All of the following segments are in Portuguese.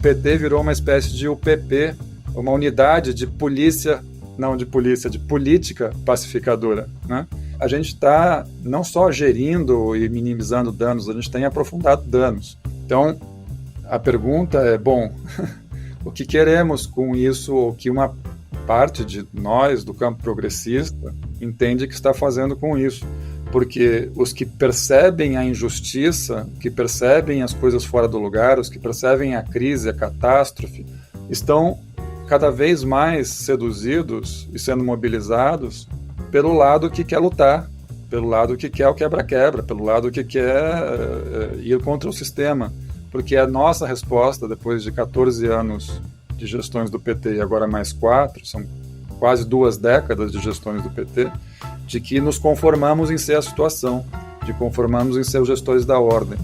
PT virou uma espécie de UPP, uma unidade de polícia, não de polícia, de política pacificadora, né? A gente está não só gerindo e minimizando danos, a gente tem aprofundado danos. Então, a pergunta é, bom, o que queremos com isso, o que uma parte de nós, do campo progressista, entende que está fazendo com isso? Porque os que percebem a injustiça, que percebem as coisas fora do lugar, os que percebem a crise, a catástrofe, estão cada vez mais seduzidos e sendo mobilizados pelo lado que quer lutar, pelo lado que quer o quebra-quebra, pelo lado que quer ir contra o sistema. Porque a nossa resposta, depois de 14 anos de gestões do PT e agora mais 4, são quase 2 décadas de gestões do PT, de que nos conformamos em ser a situação, de conformamos em ser os gestores da ordem.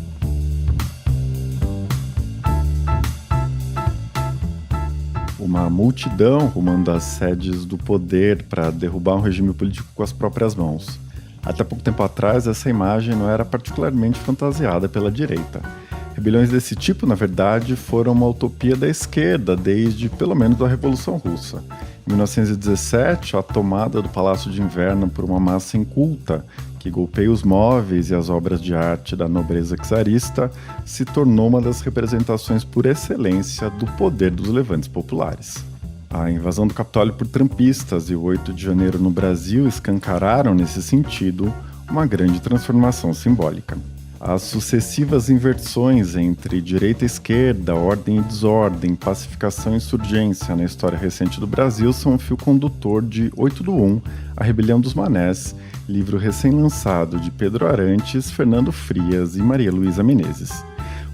Uma multidão rumando às sedes do poder para derrubar um regime político com as próprias mãos. Até pouco tempo atrás, essa imagem não era particularmente fantasiada pela direita. Rebeliões desse tipo, na verdade, foram uma utopia da esquerda desde, pelo menos, a Revolução Russa. Em 1917, a tomada do Palácio de Inverno por uma massa inculta, que golpeia os móveis e as obras de arte da nobreza czarista, se tornou uma das representações por excelência do poder dos levantes populares. A invasão do Capitólio por trumpistas e o 8 de janeiro no Brasil escancararam, nesse sentido, uma grande transformação simbólica. As sucessivas inversões entre direita e esquerda, ordem e desordem, pacificação e insurgência na história recente do Brasil são um fio condutor de 8 do 1, A Rebelião dos Manés, livro recém-lançado de Pedro Arantes, Fernando Frias e Maria Luísa Menezes.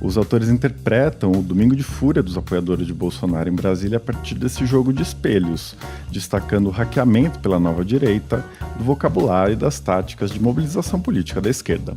Os autores interpretam o Domingo de Fúria dos apoiadores de Bolsonaro em Brasília a partir desse jogo de espelhos, destacando o hackeamento pela nova direita, do vocabulário e das táticas de mobilização política da esquerda.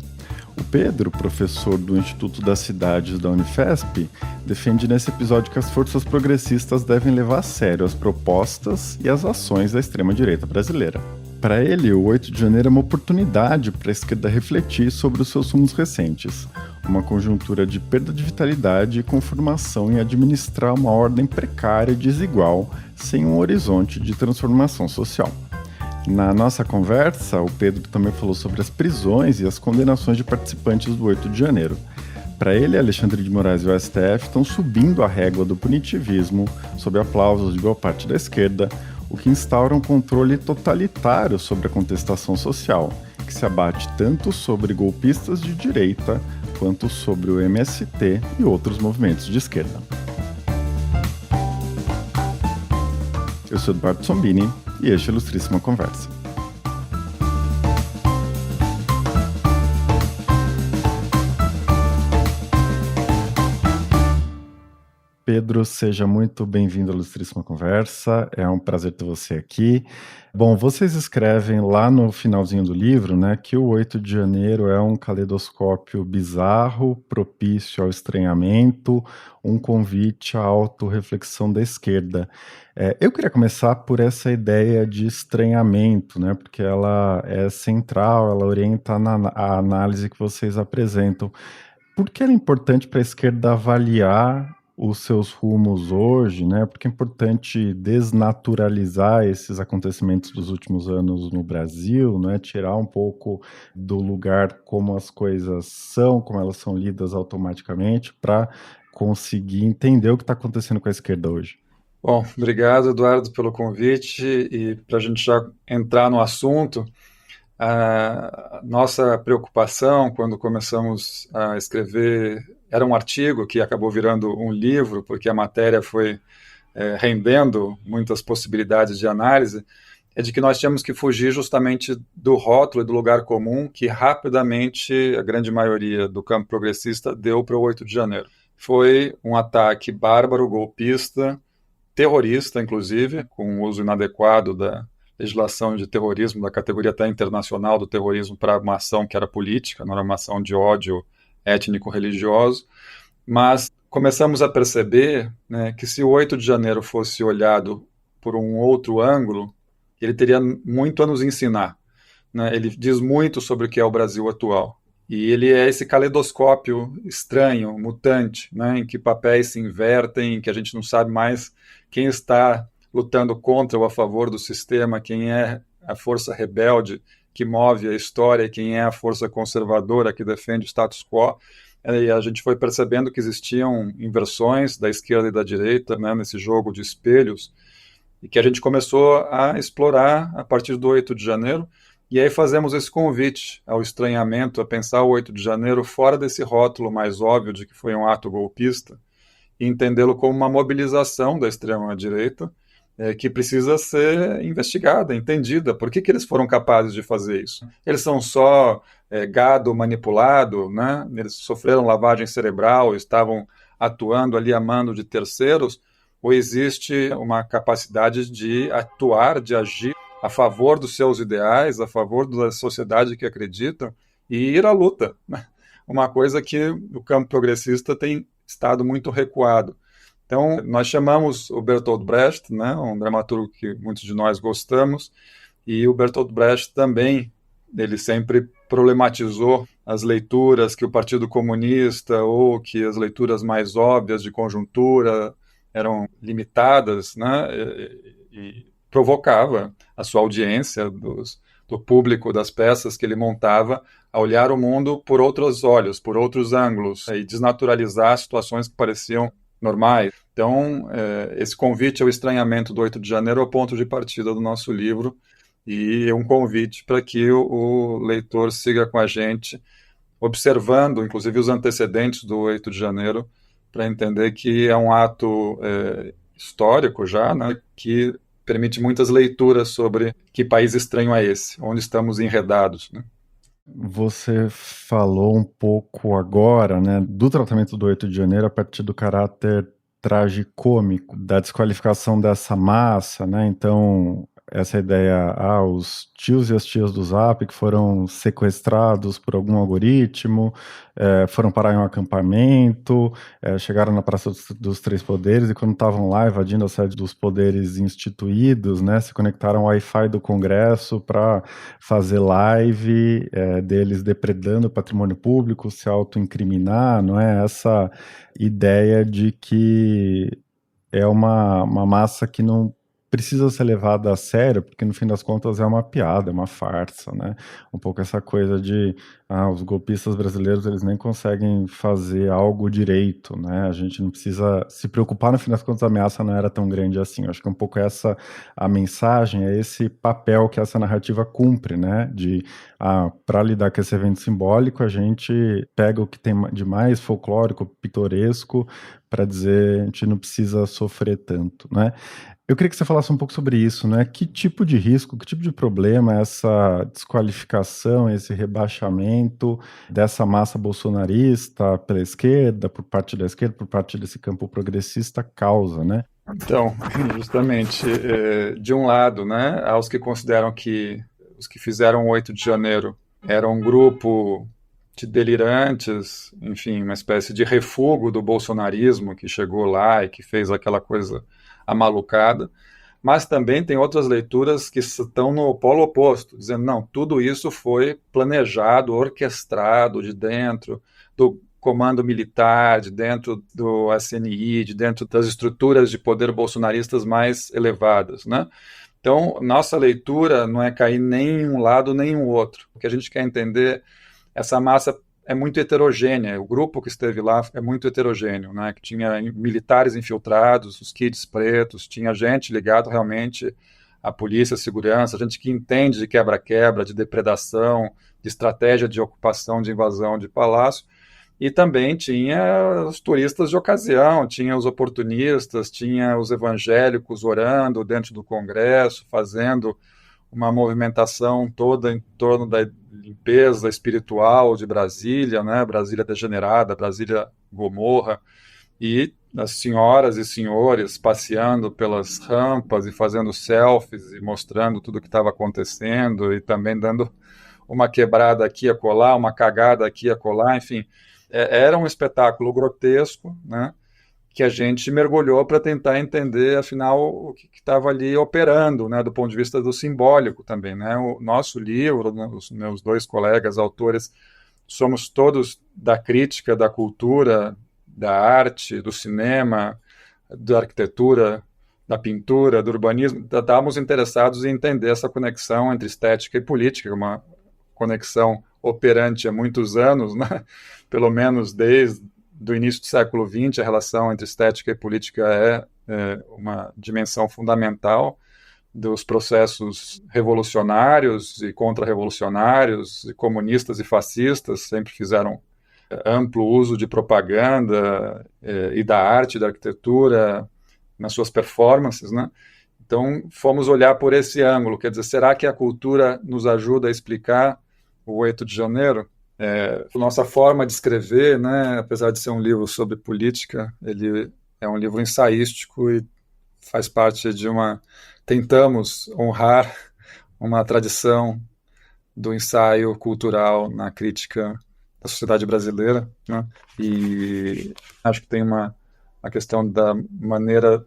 O Pedro, professor do Instituto das Cidades da Unifesp, defende nesse episódio que as forças progressistas devem levar a sério as propostas e as ações da extrema-direita brasileira. Para ele, o 8 de janeiro é uma oportunidade para a esquerda refletir sobre os seus rumos recentes, uma conjuntura de perda de vitalidade e conformação em administrar uma ordem precária e desigual, sem um horizonte de transformação social. Na nossa conversa, o Pedro também falou sobre as prisões e as condenações de participantes do 8 de janeiro. Para ele, Alexandre de Moraes e o STF estão subindo a régua do punitivismo, sob aplausos de boa parte da esquerda, o que instaura um controle totalitário sobre a contestação social, que se abate tanto sobre golpistas de direita quanto sobre o MST e outros movimentos de esquerda. Eu sou Eduardo Sombini e este é a Ilustríssima Conversa. Pedro, seja muito bem-vindo à Ilustríssima Conversa, é um prazer ter você aqui. Bom, vocês escrevem lá no finalzinho do livro, né, que o 8 de janeiro é um caleidoscópio bizarro, propício ao estranhamento, um convite à autorreflexão da esquerda. Eu queria começar por essa ideia de estranhamento, né, porque ela é central, ela orienta a análise que vocês apresentam. Por que é importante para a esquerda avaliar os seus rumos hoje, né? Porque é importante desnaturalizar esses acontecimentos dos últimos anos no Brasil, né? Tirar um pouco do lugar como as coisas são, como elas são lidas automaticamente, para conseguir entender o que está acontecendo com a esquerda hoje. Bom, obrigado, Eduardo, pelo convite, e para a gente já entrar no assunto, a nossa preocupação quando começamos a escrever era um artigo que acabou virando um livro, porque a matéria foi rendendo muitas possibilidades de análise, é de que nós tínhamos que fugir justamente do rótulo e do lugar comum que rapidamente a grande maioria do campo progressista deu para o 8 de janeiro. Foi um ataque bárbaro, golpista, terrorista, inclusive, com o uso inadequado da legislação de terrorismo, da categoria até internacional do terrorismo, para uma ação que era política, não era uma ação de ódio étnico-religioso, mas começamos a perceber, né, que se o 8 de janeiro fosse olhado por um outro ângulo, ele teria muito a nos ensinar, né? Ele diz muito sobre o que é o Brasil atual. E ele é esse caleidoscópio estranho, mutante, né, em que papéis se invertem, em que a gente não sabe mais quem está lutando contra ou a favor do sistema, quem é a força rebelde que move a história e quem é a força conservadora que defende o status quo. E a gente foi percebendo que existiam inversões da esquerda e da direita, né, nesse jogo de espelhos, e que a gente começou a explorar a partir do 8 de janeiro. E aí fazemos esse convite ao estranhamento, a pensar o 8 de janeiro fora desse rótulo mais óbvio de que foi um ato golpista, e entendê-lo como uma mobilização da extrema-direita, que precisa ser investigada, entendida. Por que eles foram capazes de fazer isso? Eles são só gado manipulado, né? Eles sofreram lavagem cerebral, estavam atuando ali a mando de terceiros, ou existe uma capacidade de atuar, de agir a favor dos seus ideais, a favor da sociedade que acredita e ir à luta, né? Uma coisa que o campo progressista tem estado muito recuado. Então, nós chamamos o Bertolt Brecht, né, um dramaturgo que muitos de nós gostamos, e o Bertolt Brecht também, ele sempre problematizou as leituras que o Partido Comunista ou que as leituras mais óbvias de conjuntura eram limitadas, né, e provocava a sua audiência, do público das peças que ele montava, a olhar o mundo por outros olhos, por outros ângulos, e desnaturalizar situações que pareciam normais. Então, esse convite ao estranhamento do 8 de janeiro é o ponto de partida do nosso livro, e é um convite para que o leitor siga com a gente, observando, inclusive, os antecedentes do 8 de janeiro, para entender que é um ato histórico já, né, que permite muitas leituras sobre que país estranho é esse, onde estamos enredados, né? Você falou um pouco agora, né, do tratamento do 8 de janeiro a partir do caráter tragicômico, da desqualificação dessa massa, né? Então, essa ideia, os tios e as tias do Zap que foram sequestrados por algum algoritmo, foram parar em um acampamento, chegaram na Praça dos Três Poderes e quando estavam lá invadindo a sede dos poderes instituídos, né, se conectaram ao Wi-Fi do Congresso para fazer live deles depredando o patrimônio público, se autoincriminar, não é? Essa ideia de que é uma massa que não precisa ser levada a sério, porque no fim das contas é uma piada, é uma farsa, né? Um pouco essa coisa de, os golpistas brasileiros, eles nem conseguem fazer algo direito, né? A gente não precisa se preocupar, no fim das contas a ameaça não era tão grande assim. Eu acho que é um pouco essa a mensagem, é esse papel que essa narrativa cumpre, né? De, para lidar com esse evento simbólico, a gente pega o que tem de mais folclórico, pitoresco, para dizer a gente não precisa sofrer tanto, né? Eu queria que você falasse um pouco sobre isso, né? Que tipo de risco, que tipo de problema essa desqualificação, esse rebaixamento dessa massa bolsonarista pela esquerda, por parte da esquerda, por parte desse campo progressista causa, né? Então, justamente, de um lado, né, há os que consideram que os que fizeram o 8 de janeiro eram um grupo de delirantes, enfim, uma espécie de refúgio do bolsonarismo que chegou lá e que fez aquela coisa amalucada, mas também tem outras leituras que estão no polo oposto, dizendo, não, tudo isso foi planejado, orquestrado de dentro do comando militar, de dentro do SNI, de dentro das estruturas de poder bolsonaristas mais elevadas, né? Então, nossa leitura não é cair nem em um lado nem em um outro. O que a gente quer entender, essa massa é muito heterogênea, o grupo que esteve lá é muito heterogêneo, né? Que tinha militares infiltrados, os kids pretos, tinha gente ligada realmente à polícia, à segurança, gente que entende de quebra-quebra, de depredação, de estratégia de ocupação, de invasão de palácio, e também tinha os turistas de ocasião, tinha os oportunistas, tinha os evangélicos orando dentro do Congresso, fazendo uma movimentação toda em torno da limpeza espiritual de Brasília, né? Brasília degenerada, Brasília Gomorra, e as senhoras e senhores passeando pelas rampas e fazendo selfies e mostrando tudo o que estava acontecendo e também dando uma quebrada aqui a colar, uma cagada aqui a colar, enfim, era um espetáculo grotesco, né? Que a gente mergulhou para tentar entender, afinal, o que estava ali operando, né, do ponto de vista do simbólico também, né? O nosso livro, né, os meus dois colegas autores somos todos da crítica, da cultura, da arte, do cinema, da arquitetura, da pintura, do urbanismo. Estávamos interessados em entender essa conexão entre estética e política, uma conexão operante há muitos anos, né? Pelo menos desde o início do século XX, a relação entre estética e política é uma dimensão fundamental dos processos revolucionários e contra-revolucionários, e comunistas e fascistas sempre fizeram amplo uso de propaganda e da arte, da arquitetura nas suas performances, né? Então, fomos olhar por esse ângulo, quer dizer, será que a cultura nos ajuda a explicar o 8 de janeiro? Nossa forma de escrever, né, apesar de ser um livro sobre política, ele é um livro ensaístico e faz parte de tentamos honrar uma tradição do ensaio cultural na crítica da sociedade brasileira, né? E acho que tem a questão da maneira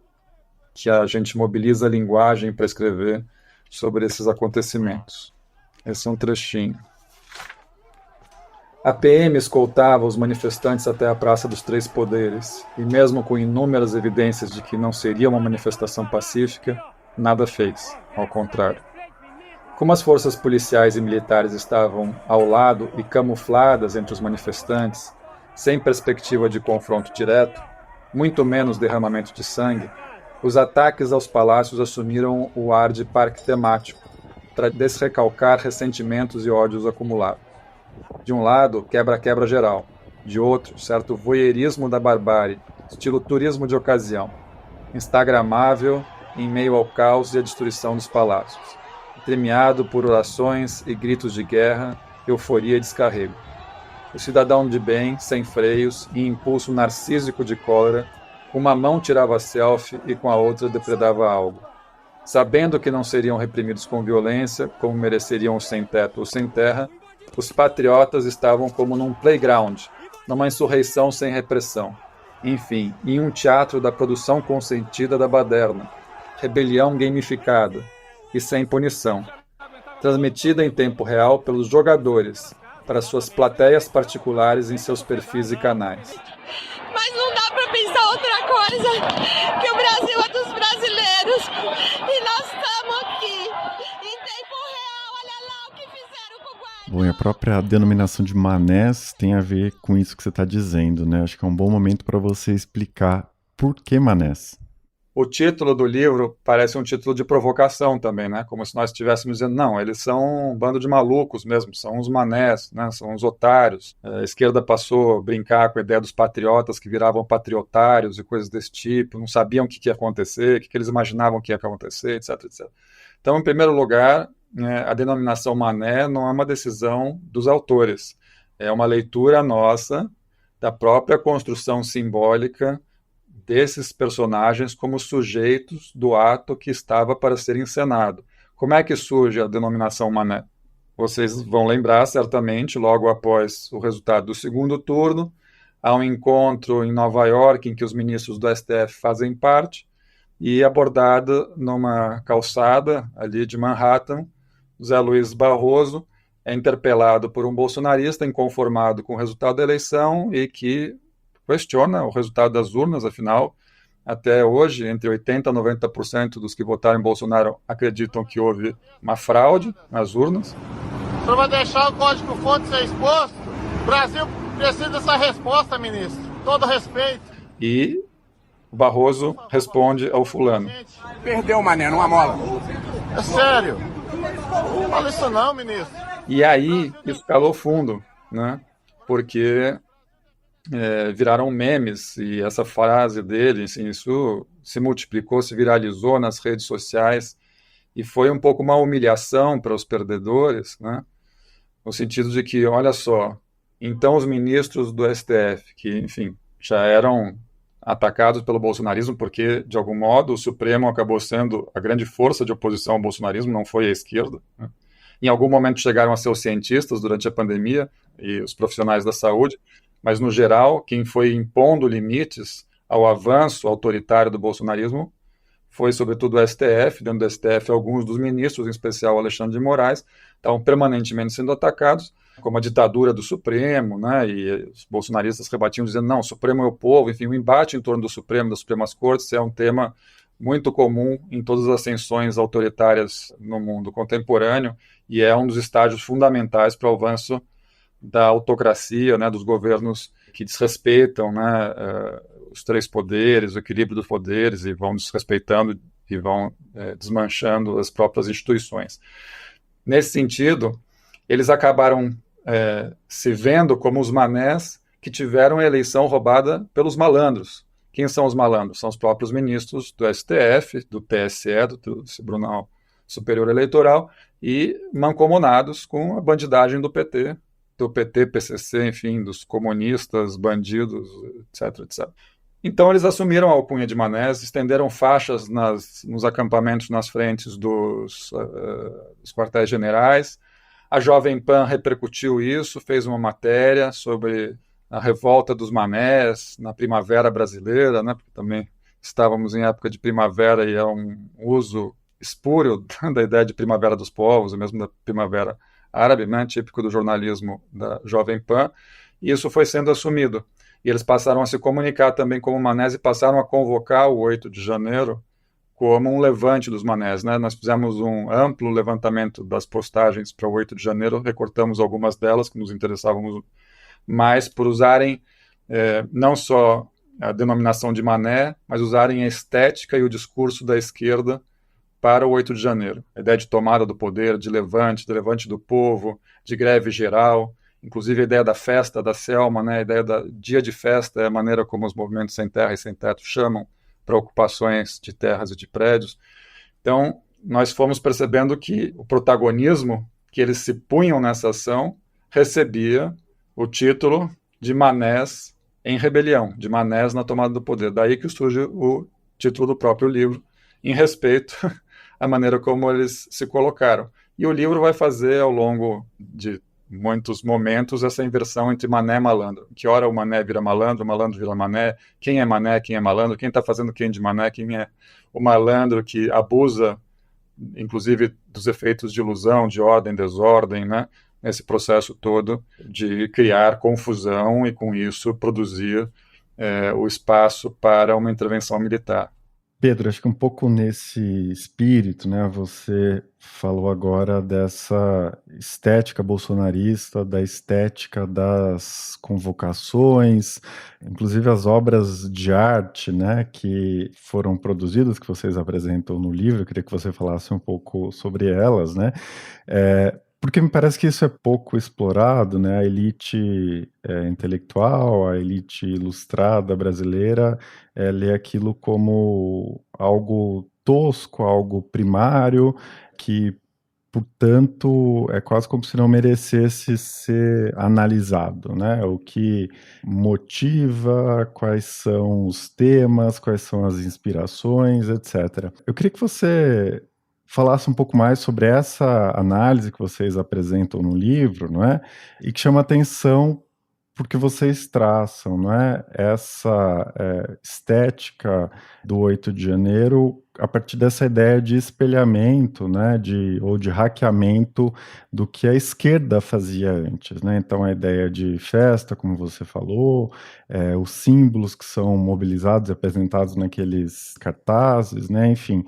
que a gente mobiliza a linguagem para escrever sobre esses acontecimentos. Esse é um trechinho. A PM escoltava os manifestantes até a Praça dos Três Poderes, e mesmo com inúmeras evidências de que não seria uma manifestação pacífica, nada fez, ao contrário. Como as forças policiais e militares estavam ao lado e camufladas entre os manifestantes, sem perspectiva de confronto direto, muito menos derramamento de sangue, os ataques aos palácios assumiram o ar de parque temático, para desrecalcar ressentimentos e ódios acumulados. De um lado, quebra-quebra geral. De outro, certo voyeurismo da barbárie, estilo turismo de ocasião, instagramável em meio ao caos e à destruição dos palácios, entremeado por orações e gritos de guerra, euforia e descarrego. O cidadão de bem, sem freios e impulso narcísico de cólera, com uma mão tirava selfie e com a outra depredava algo. Sabendo que não seriam reprimidos com violência, como mereceriam os sem-teto ou sem-terra, os patriotas estavam como num playground, numa insurreição sem repressão. Enfim, em um teatro da produção consentida da baderna, rebelião gamificada e sem punição, transmitida em tempo real pelos jogadores, para suas plateias particulares em seus perfis e canais. Mas não dá para pensar outra coisa, que o Brasil é dos brasileiros e nós estamos aqui em tempo real. Olha lá o que fizeram com o Guaidó. Bom, e a própria denominação de manés tem a ver com isso que você está dizendo, né? Acho que é um bom momento para você explicar por que manés. O título do livro parece um título de provocação também, né? Como se nós estivéssemos dizendo, não, eles são um bando de malucos mesmo, são uns manés, né? São uns otários. A esquerda passou a brincar com a ideia dos patriotas que viravam patriotários e coisas desse tipo, não sabiam o que ia acontecer, o que eles imaginavam que ia acontecer, etc, etc. Então, em primeiro lugar, a denominação mané não é uma decisão dos autores, é uma leitura nossa da própria construção simbólica desses personagens como sujeitos do ato que estava para ser encenado. Como é que surge a denominação mané? Vocês vão lembrar, certamente, logo após o resultado do segundo turno, há um encontro em Nova York em que os ministros do STF fazem parte, e abordado numa calçada ali de Manhattan, Zé Luiz Barroso é interpelado por um bolsonarista inconformado com o resultado da eleição e que questiona o resultado das urnas, afinal, até hoje, entre 80% e 90% dos que votaram em Bolsonaro acreditam que houve uma fraude nas urnas. O senhor vai deixar o código-fonte ser exposto? O Brasil precisa dessa resposta, ministro. Todo respeito. E o Barroso responde ao fulano. Perdeu, mané, numa mola. É sério. Não fala isso não, ministro. E aí, isso calou fundo, né? Porque viraram memes, e essa frase dele, assim, isso se multiplicou, se viralizou nas redes sociais, e foi um pouco uma humilhação para os perdedores, né? No sentido de que, olha só, então os ministros do STF, que, enfim, já eram atacados pelo bolsonarismo, porque, de algum modo, o Supremo acabou sendo a grande força de oposição ao bolsonarismo, não foi a esquerda, né? Em algum momento chegaram a ser os cientistas durante a pandemia e os profissionais da saúde, mas, no geral, quem foi impondo limites ao avanço autoritário do bolsonarismo foi, sobretudo, o STF. Dentro do STF, alguns dos ministros, em especial o Alexandre de Moraes, estavam permanentemente sendo atacados, como a ditadura do Supremo, né? E os bolsonaristas rebatiam dizendo, não, o Supremo é o povo. Enfim, o embate em torno do Supremo, das Supremas Cortes, é um tema muito comum em todas as ascensões autoritárias no mundo contemporâneo e é um dos estágios fundamentais para o avanço da autocracia, né, dos governos que desrespeitam, né, os três poderes, o equilíbrio dos poderes, e vão desrespeitando e vão desmanchando as próprias instituições. Nesse sentido, eles acabaram se vendo como os manés que tiveram a eleição roubada pelos malandros. Quem são os malandros? São os próprios ministros do STF, do TSE, do Tribunal Superior Eleitoral, e mancomunados com a bandidagem do PT, PCC, enfim, dos comunistas, bandidos, etc, etc. Então eles assumiram a alcunha de manés, estenderam faixas nos acampamentos nas frentes dos quartéis generais. A Jovem Pan repercutiu isso, fez uma matéria sobre a revolta dos manés na primavera brasileira, né, porque também estávamos em época de primavera e é um uso espúrio da ideia de primavera dos povos, ou mesmo da primavera árabe, né, típico do jornalismo da Jovem Pan, e isso foi sendo assumido. E eles passaram a se comunicar também como manés e passaram a convocar o 8 de janeiro como um levante dos manés, né? Nós fizemos um amplo levantamento das postagens para o 8 de janeiro, recortamos algumas delas que nos interessavam mais por usarem não só a denominação de mané, mas usarem a estética e o discurso da esquerda para o 8 de janeiro. A ideia de tomada do poder, de levante do povo, de greve geral, inclusive a ideia da festa da Selma, né? A ideia da dia de festa é a maneira como os movimentos sem terra e sem teto chamam para ocupações de terras e de prédios. Então, nós fomos percebendo que o protagonismo que eles se punham nessa ação recebia o título de manés em rebelião, de manés na tomada do poder. Daí que surge o título do próprio livro, em respeito à maneira como eles se colocaram. E o livro vai fazer, ao longo de muitos momentos, essa inversão entre mané e malandro. Que hora o mané vira malandro, o malandro vira mané, quem é malandro, quem está fazendo quem de mané, quem é o malandro que abusa, inclusive, dos efeitos de ilusão, de ordem, desordem, né? Nesse processo todo de criar confusão e, com isso, produzir o espaço para uma intervenção militar. Pedro, acho que um pouco nesse espírito, né, você falou agora dessa estética bolsonarista, da estética das convocações, inclusive as obras de arte, né, que foram produzidas, que vocês apresentam no livro. Eu queria que você falasse um pouco sobre elas, né, porque me parece que isso é pouco explorado, né? A elite intelectual, a elite ilustrada brasileira lê aquilo como algo tosco, algo primário, que, portanto, é quase como se não merecesse ser analisado, né? O que motiva, quais são os temas, quais são as inspirações, etc. Eu queria que você falasse um pouco mais sobre essa análise que vocês apresentam no livro, não é? E que chama atenção porque vocês traçam, não é? Essa estética do 8 de janeiro a partir dessa ideia de espelhamento, né? Ou de hackeamento do que a esquerda fazia antes, né? Então a ideia de festa, como você falou, os símbolos que são mobilizados e apresentados naqueles cartazes, né? Enfim,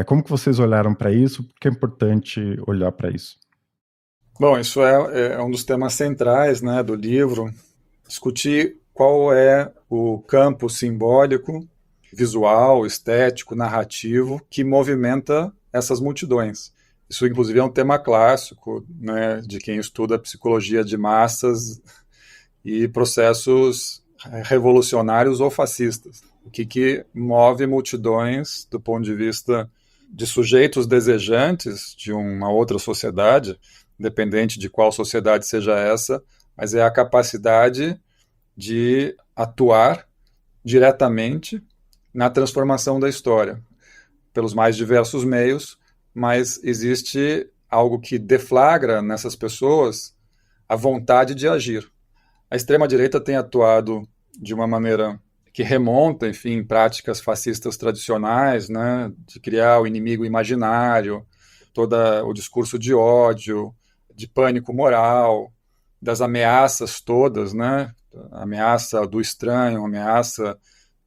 como que vocês olharam para isso? Por que é importante olhar para isso? Bom, isso é um dos temas centrais, né, do livro. Discutir qual é o campo simbólico, visual, estético, narrativo que movimenta essas multidões. Isso, inclusive, é um tema clássico, né, de quem estuda psicologia de massas e processos revolucionários ou fascistas. O que move multidões do ponto de vista de sujeitos desejantes de uma outra sociedade, independente de qual sociedade seja essa, mas é a capacidade de atuar diretamente na transformação da história, pelos mais diversos meios, mas existe algo que deflagra nessas pessoas a vontade de agir. A extrema-direita tem atuado de uma maneira que remonta, enfim, práticas fascistas tradicionais, né, de criar o inimigo imaginário, todo o discurso de ódio, de pânico moral, das ameaças todas, né? A ameaça do estranho, a ameaça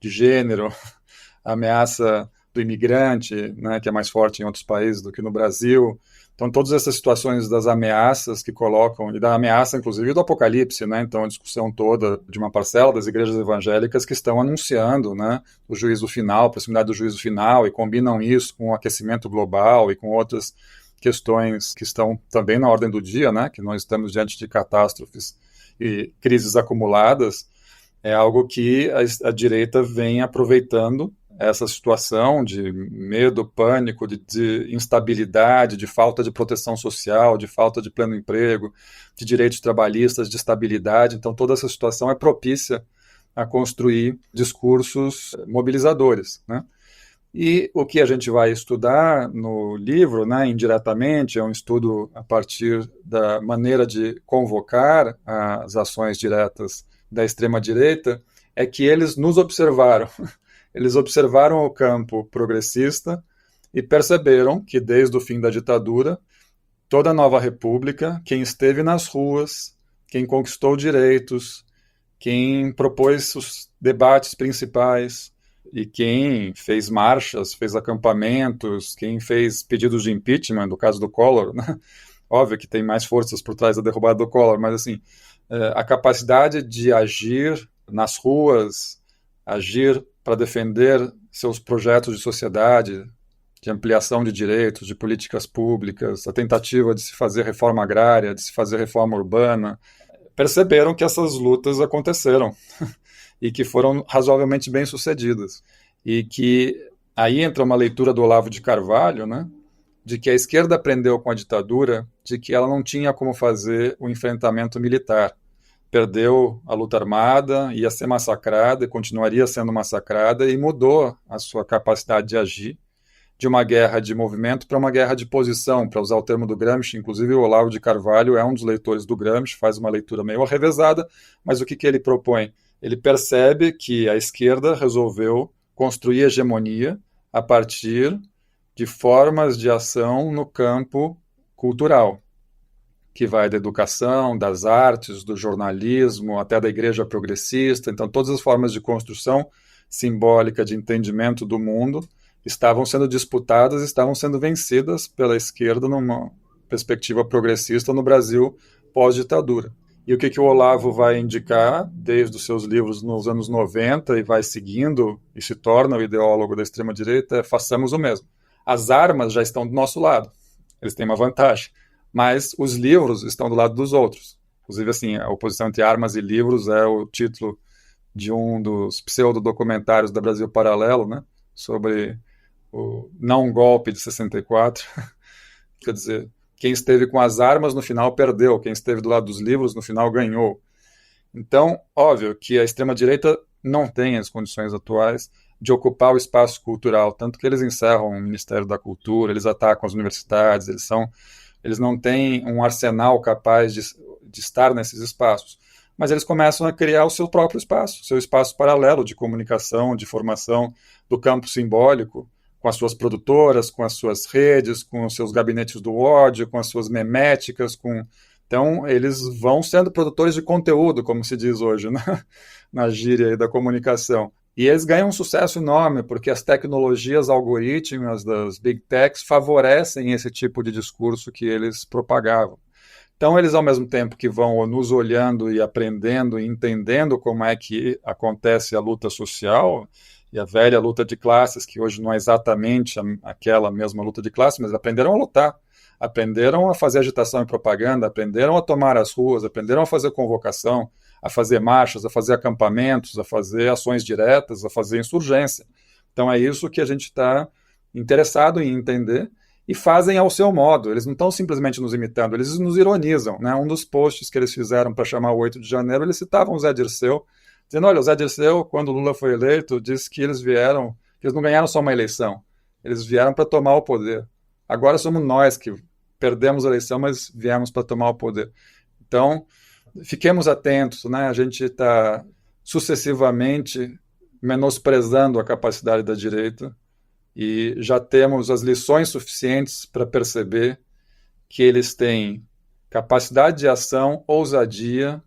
de gênero, a ameaça do imigrante, né, que é mais forte em outros países do que no Brasil. Então, todas essas situações das ameaças que colocam, e da ameaça, inclusive, do apocalipse, né? Então, a discussão toda de uma parcela das igrejas evangélicas que estão anunciando, né, o juízo final, a proximidade do juízo final, e combinam isso com o aquecimento global e com outras questões que estão também na ordem do dia, né, que nós estamos diante de catástrofes e crises acumuladas. É algo que a direita vem aproveitando essa situação de medo, pânico, de instabilidade, de falta de proteção social, de falta de pleno emprego, de direitos trabalhistas, de estabilidade. Então, toda essa situação é propícia a construir discursos mobilizadores, né? E o que a gente vai estudar no livro, né, indiretamente, é um estudo a partir da maneira de convocar as ações diretas da extrema-direita, é que eles nos observaram. Eles observaram o campo progressista e perceberam que, desde o fim da ditadura, toda a nova república, quem esteve nas ruas, quem conquistou direitos, quem propôs os debates principais e quem fez marchas, fez acampamentos, quem fez pedidos de impeachment, no caso do Collor, né? Óbvio que tem mais forças por trás da derrubada do Collor, mas assim, a capacidade de agir nas ruas, agir para defender seus projetos de sociedade, de ampliação de direitos, de políticas públicas, a tentativa de se fazer reforma agrária, de se fazer reforma urbana, perceberam que essas lutas aconteceram e que foram razoavelmente bem-sucedidas. E que aí entra uma leitura do Olavo de Carvalho, né, de que a esquerda aprendeu com a ditadura de que ela não tinha como fazer o enfrentamento militar. Perdeu a luta armada, ia ser massacrada e continuaria sendo massacrada, e mudou a sua capacidade de agir de uma guerra de movimento para uma guerra de posição, para usar o termo do Gramsci. Inclusive o Olavo de Carvalho é um dos leitores do Gramsci, faz uma leitura meio arrevezada, mas o que ele propõe? Ele percebe que a esquerda resolveu construir hegemonia a partir de formas de ação no campo cultural, que vai da educação, das artes, do jornalismo, até da igreja progressista. Então, todas as formas de construção simbólica de entendimento do mundo estavam sendo disputadas, estavam sendo vencidas pela esquerda numa perspectiva progressista no Brasil pós-ditadura. E o que o Olavo vai indicar, desde os seus livros nos anos 90, e vai seguindo, e se torna o ideólogo da extrema-direita, é: façamos o mesmo. As armas já estão do nosso lado, eles têm uma vantagem, mas os livros estão do lado dos outros. Inclusive, assim, a oposição entre armas e livros é o título de um dos pseudo-documentários da Brasil Paralelo, né, sobre o não golpe de 64. Quer dizer, quem esteve com as armas no final perdeu, quem esteve do lado dos livros no final ganhou. Então, óbvio que a extrema-direita não tem as condições atuais de ocupar o espaço cultural, tanto que eles encerram o Ministério da Cultura, eles atacam as universidades, eles não têm um arsenal capaz de estar nesses espaços, mas eles começam a criar o seu próprio espaço, seu espaço paralelo de comunicação, de formação do campo simbólico, com as suas produtoras, com as suas redes, com os seus gabinetes do ódio, com as suas meméticas, Então, eles vão sendo produtores de conteúdo, como se diz hoje, né? Na gíria aí da comunicação. E eles ganham um sucesso enorme, porque as tecnologias algorítmicas das Big Techs favorecem esse tipo de discurso que eles propagavam. Então, eles, ao mesmo tempo que vão nos olhando e aprendendo e entendendo como é que acontece a luta social, e a velha luta de classes, que hoje não é exatamente aquela mesma luta de classes, mas aprenderam a lutar, aprenderam a fazer agitação e propaganda, aprenderam a tomar as ruas, aprenderam a fazer convocação, a fazer marchas, a fazer acampamentos, a fazer ações diretas, a fazer insurgência. Então é isso que a gente está interessado em entender, e fazem ao seu modo. Eles não estão simplesmente nos imitando, eles nos ironizam, né? Um dos posts que eles fizeram para chamar o 8 de janeiro, eles citavam o Zé Dirceu, dizendo: olha, o Zé Dirceu, quando o Lula foi eleito, disse que eles não ganharam só uma eleição, eles vieram para tomar o poder. Agora somos nós que perdemos a eleição, mas viemos para tomar o poder. Então, fiquemos atentos, né? A gente está sucessivamente menosprezando a capacidade da direita e já temos as lições suficientes para perceber que eles têm capacidade de ação, ousadia,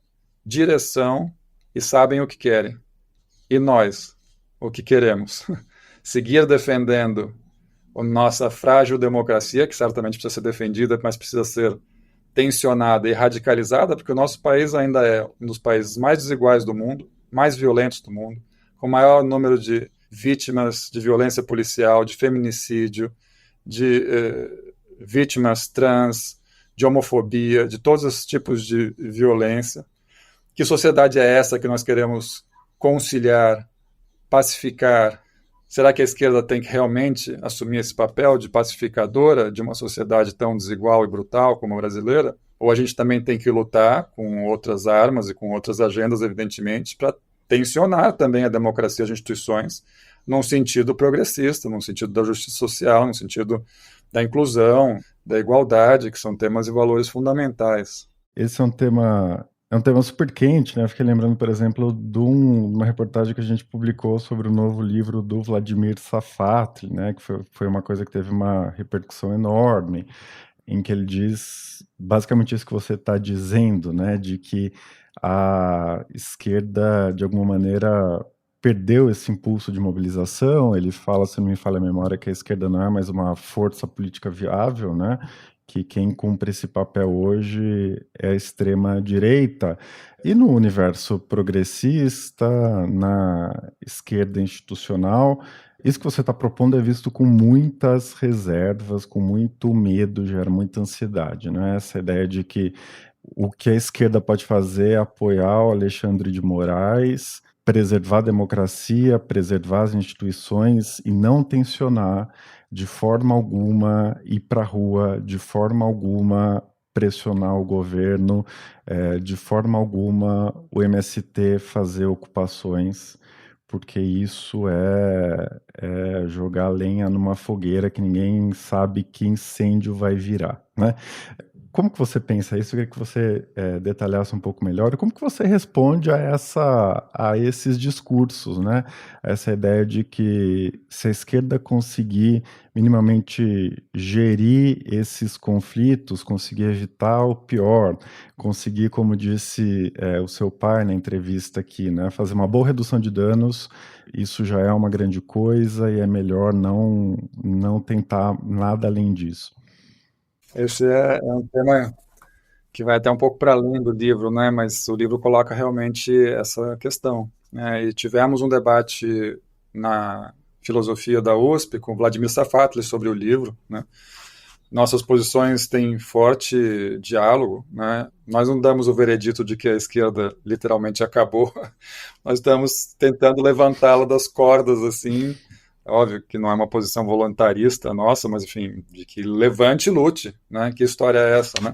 direção e sabem o que querem. E nós, o que queremos? Seguir defendendo a nossa frágil democracia, que certamente precisa ser defendida, mas precisa ser tensionada e radicalizada, porque o nosso país ainda é um dos países mais desiguais do mundo, mais violentos do mundo, com maior número de vítimas de violência policial, de feminicídio, de vítimas trans, de homofobia, de todos os tipos de violência. Que sociedade é essa que nós queremos conciliar, pacificar? Será que a esquerda tem que realmente assumir esse papel de pacificadora de uma sociedade tão desigual e brutal como a brasileira? Ou a gente também tem que lutar com outras armas e com outras agendas, evidentemente, para tensionar também a democracia e as instituições num sentido progressista, num sentido da justiça social, num sentido da inclusão, da igualdade, que são temas e valores fundamentais. Esse é um tema super quente, né? Eu fiquei lembrando, por exemplo, de uma reportagem que a gente publicou sobre o novo livro do Vladimir Safatli, né? Que foi uma coisa que teve uma repercussão enorme, em que ele diz basicamente isso que você está dizendo, né? De que a esquerda, de alguma maneira, perdeu esse impulso de mobilização. Ele fala, se não me falha a memória, que a esquerda não é mais uma força política viável, né? Que quem cumpre esse papel hoje é a extrema-direita. E no universo progressista, na esquerda institucional, isso que você está propondo é visto com muitas reservas, com muito medo, gera muita ansiedade, né? Essa ideia de que o que a esquerda pode fazer é apoiar o Alexandre de Moraes, preservar a democracia, preservar as instituições e não tensionar de forma alguma ir para a rua, de forma alguma pressionar o governo, de forma alguma o MST fazer ocupações, porque isso é jogar lenha numa fogueira que ninguém sabe que incêndio vai virar, né? Como que você pensa isso? Eu queria que você detalhasse um pouco melhor. E como que você responde a esses discursos, né? Essa ideia de que se a esquerda conseguir minimamente gerir esses conflitos, conseguir evitar o pior, conseguir, como disse o seu pai na entrevista aqui, né? Fazer uma boa redução de danos, isso já é uma grande coisa e é melhor não tentar nada além disso. Esse é um tema que vai até um pouco para além do livro, né? Mas o livro coloca realmente essa questão, né? E tivemos um debate na filosofia da USP com Vladimir Safatli sobre o livro, né? Nossas posições têm forte diálogo, né? Nós não damos o veredito de que a esquerda literalmente acabou, nós estamos tentando levantá-la das cordas, assim. Óbvio que não é uma posição voluntarista nossa, mas, enfim, de que levante e lute, né? Que história é essa, né?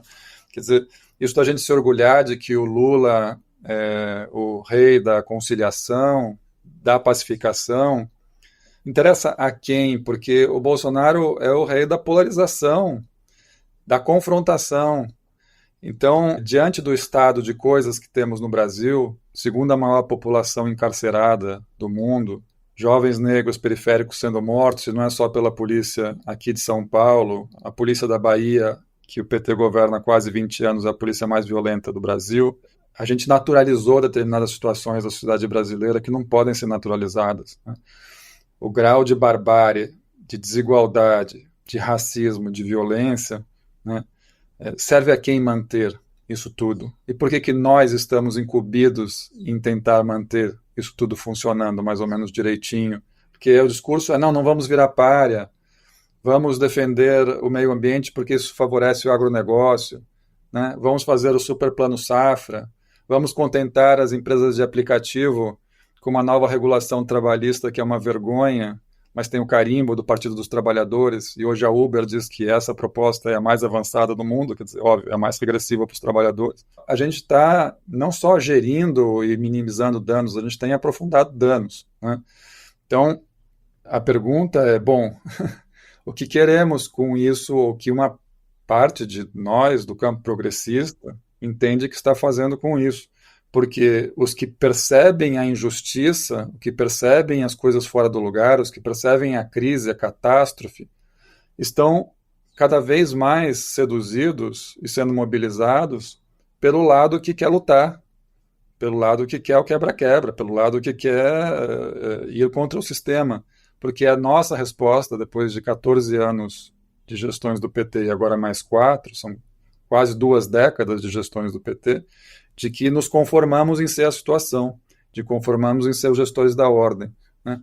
Quer dizer, isso da gente se orgulhar de que o Lula é o rei da conciliação, da pacificação, interessa a quem? Porque o Bolsonaro é o rei da polarização, da confrontação. Então, diante do estado de coisas que temos no Brasil, segunda maior população encarcerada do mundo, jovens negros periféricos sendo mortos, e não é só pela polícia aqui de São Paulo, a polícia da Bahia, que o PT governa há quase 20 anos, é a polícia mais violenta do Brasil. A gente naturalizou determinadas situações da sociedade brasileira que não podem ser naturalizadas, né? O grau de barbárie, de desigualdade, de racismo, de violência, né, serve a quem manter isso tudo? E por que nós estamos incumbidos em tentar manter isso tudo funcionando mais ou menos direitinho? Porque o discurso é, não vamos virar pária, vamos defender o meio ambiente porque isso favorece o agronegócio, né? Vamos fazer o super plano safra, vamos contentar as empresas de aplicativo com uma nova regulação trabalhista que é uma vergonha, mas tem o carimbo do Partido dos Trabalhadores, e hoje a Uber diz que essa proposta é a mais avançada do mundo, quer dizer, óbvio, é a mais regressiva para os trabalhadores. A gente está não só gerindo e minimizando danos, a gente tem aprofundado danos, né? Então, a pergunta é, bom, o que queremos com isso, o que uma parte de nós, do campo progressista, entende que está fazendo com isso? Porque os que percebem a injustiça, os que percebem as coisas fora do lugar, os que percebem a crise, a catástrofe, estão cada vez mais seduzidos e sendo mobilizados pelo lado que quer lutar, pelo lado que quer o quebra-quebra, pelo lado que quer ir contra o sistema. Porque a nossa resposta, depois de 14 anos de gestões do PT e agora mais 4, são quase 2 décadas de gestões do PT, de que nos conformamos em ser a situação, de conformamos em ser os gestores da ordem, né?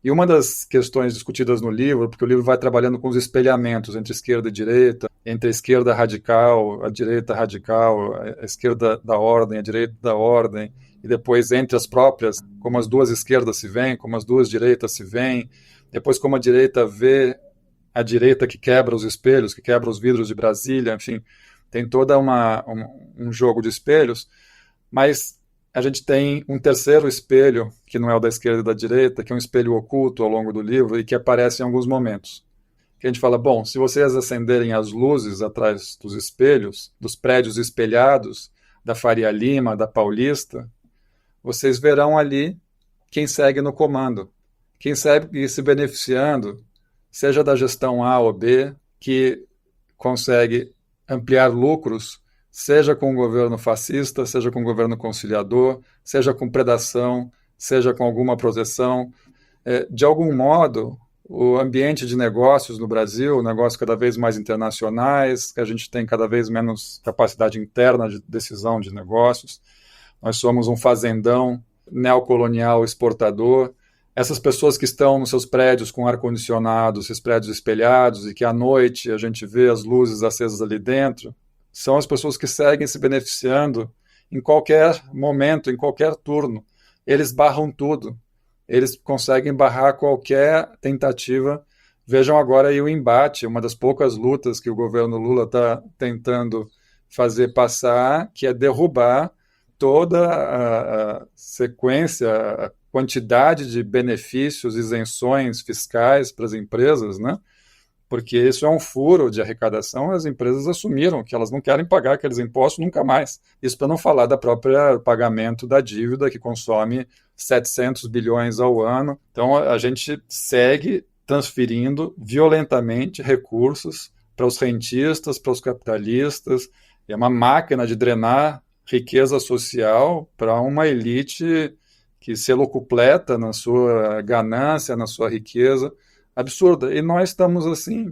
E uma das questões discutidas no livro, porque o livro vai trabalhando com os espelhamentos entre esquerda e direita, entre a esquerda radical, a direita radical, a esquerda da ordem, a direita da ordem, e depois entre as próprias, como as duas esquerdas se veem, como as duas direitas se veem, depois como a direita vê a direita que quebra os espelhos, que quebra os vidros de Brasília, enfim, tem toda um jogo de espelhos, mas a gente tem um terceiro espelho, que não é o da esquerda e da direita, que é um espelho oculto ao longo do livro e que aparece em alguns momentos. Que a gente fala, bom, se vocês acenderem as luzes atrás dos espelhos, dos prédios espelhados, da Faria Lima, da Paulista, vocês verão ali quem segue no comando, quem segue se beneficiando, seja da gestão A ou B, que consegue ampliar lucros, seja com o governo fascista, seja com o governo conciliador, seja com predação, seja com alguma proteção. De algum modo, o ambiente de negócios no Brasil, negócios cada vez mais internacionais, que a gente tem cada vez menos capacidade interna de decisão de negócios. Nós somos um fazendão neocolonial exportador. Essas pessoas que estão nos seus prédios com ar-condicionado, esses prédios espelhados, e que à noite a gente vê as luzes acesas ali dentro, são as pessoas que seguem se beneficiando em qualquer momento, em qualquer turno. Eles barram tudo. Eles conseguem barrar qualquer tentativa. Vejam agora aí o embate, uma das poucas lutas que o governo Lula está tentando fazer passar, que é derrubar toda a sequência, a quantidade de benefícios, isenções fiscais para as empresas, né? Porque isso é um furo de arrecadação, as empresas assumiram que elas não querem pagar aqueles impostos nunca mais. Isso para não falar da própria pagamento da dívida, que consome 700 bilhões ao ano. Então, a gente segue transferindo violentamente recursos para os rentistas, para os capitalistas. É uma máquina de drenar riqueza social para uma elite que se elocupleta na sua ganância, na sua riqueza absurda. E nós estamos assim,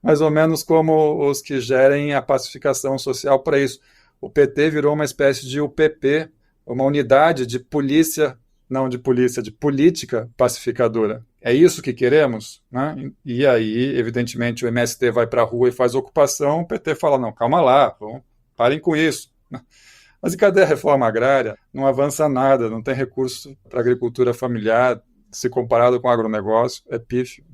mais ou menos como os que gerem a pacificação social para isso. O PT virou uma espécie de UPP, uma unidade de polícia, não de polícia, de política pacificadora. É isso que queremos, né? E aí, evidentemente, o MST vai para a rua e faz ocupação, o PT fala, não, calma lá, parem com isso. Mas e cadê a reforma agrária? Não avança nada, não tem recurso para a agricultura familiar, se comparado com o agronegócio, é pífio.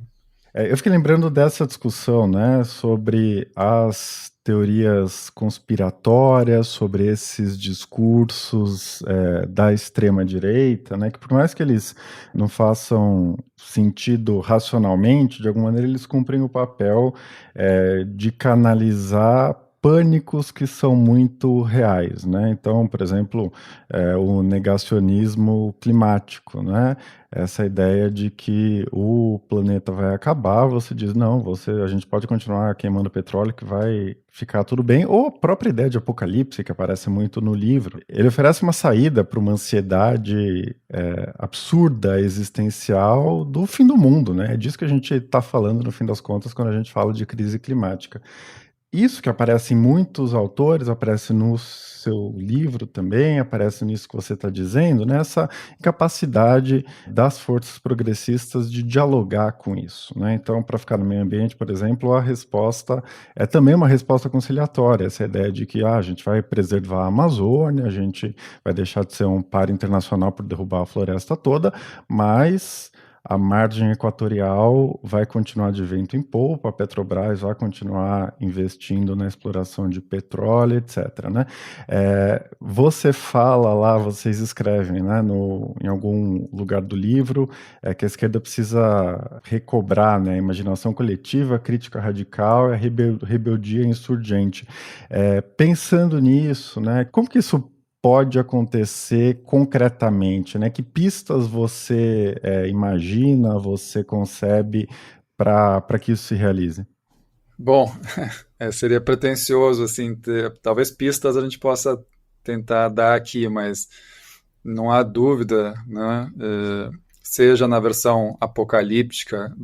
Eu fiquei lembrando dessa discussão, né, sobre as teorias conspiratórias, sobre esses discursos da extrema-direita, né, que por mais que eles não façam sentido racionalmente, de alguma maneira eles cumprem o papel de canalizar pânicos que são muito reais, né? Então, por exemplo, o negacionismo climático, né? Essa ideia de que o planeta vai acabar, você diz, não, a gente pode continuar queimando petróleo que vai ficar tudo bem, ou a própria ideia de apocalipse, que aparece muito no livro. Ele oferece uma saída para uma ansiedade absurda, existencial, do fim do mundo, né? É disso que a gente está falando, no fim das contas, quando a gente fala de crise climática. Isso que aparece em muitos autores, aparece no seu livro também, aparece nisso que você está dizendo, né? Essa incapacidade das forças progressistas de dialogar com isso, né? Então, para ficar no meio ambiente, por exemplo, a resposta é também uma resposta conciliatória, essa ideia de que a gente vai preservar a Amazônia, a gente vai deixar de ser um par internacional por derrubar a floresta toda, mas a margem equatorial vai continuar de vento em polpa, a Petrobras vai continuar investindo na exploração de petróleo, etc., né? Você fala lá, vocês escrevem, né, em algum lugar do livro, que a esquerda precisa recobrar, né, a imaginação coletiva, a crítica radical e a rebeldia insurgente. Pensando nisso, né, como que isso pode acontecer concretamente, né? Que pistas você imagina, você concebe para que isso se realize? Bom, seria pretensioso, assim, talvez pistas a gente possa tentar dar aqui, mas não há dúvida, né? Seja na versão apocalíptica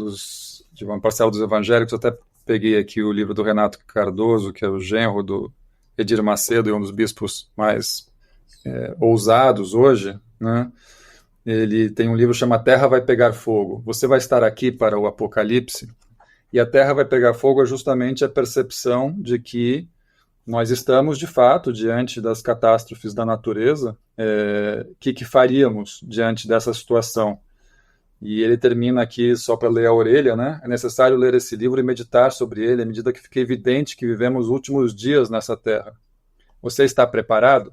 de uma parcela dos evangélicos, eu até peguei aqui o livro do Renato Cardoso, que é o genro do Edir Macedo e um dos bispos mais ousados hoje, né? Ele tem um livro chamado Terra vai pegar fogo. Você vai estar aqui para o apocalipse, e a Terra vai pegar fogo é justamente a percepção de que nós estamos, de fato, diante das catástrofes da natureza. Que faríamos diante dessa situação? E ele termina aqui, só para ler a orelha, né? É necessário ler esse livro e meditar sobre ele à medida que fica evidente que vivemos os últimos dias nessa terra. Você está preparado?